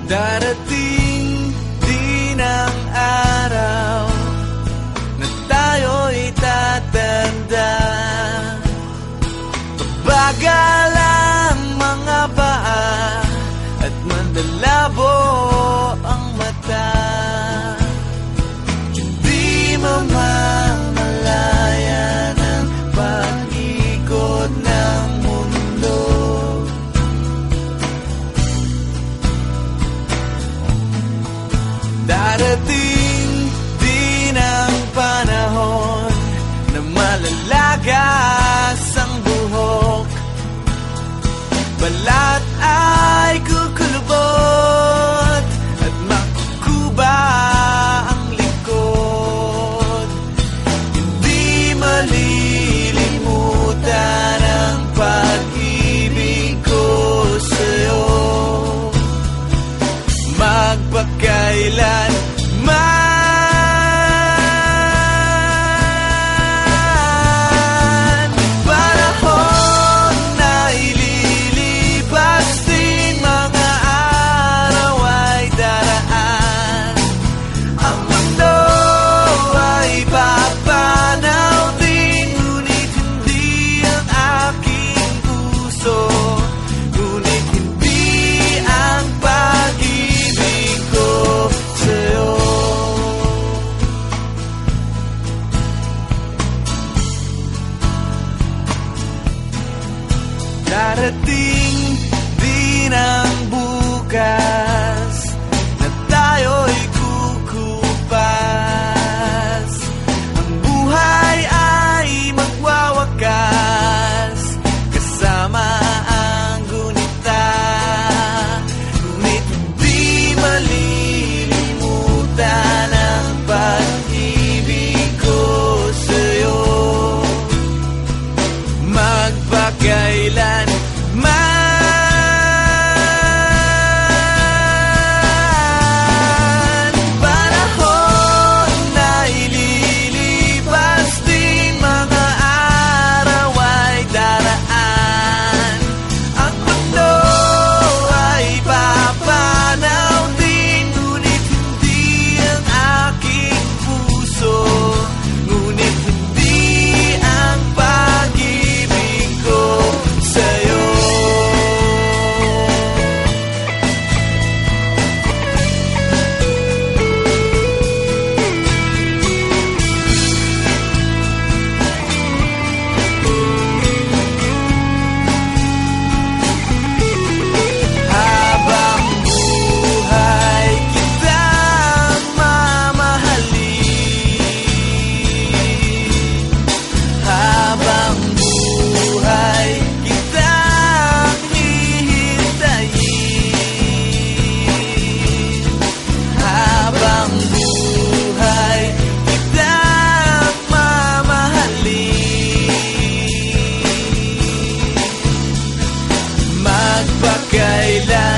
Darating din ang araw na tayo'y tatanda. Bagal ang mga paa at mandalabo ang mata. Hindi mamamalayan ang pag-ikot ng mundo. Darating din ang panahon na malalagas ang buhok. Balat ay kukulubot at makukuba ang likod. Hindi malilimutan ang pag-ibig ko sa'yo. Magpakailan darating din ang bukas na tayo'y kukupas. Ang buhay ay magwawakas kasama ang gunita. Ngunit hindi malilimutan ang pag-ibig ko sa'yo. Magpakailan magpakailan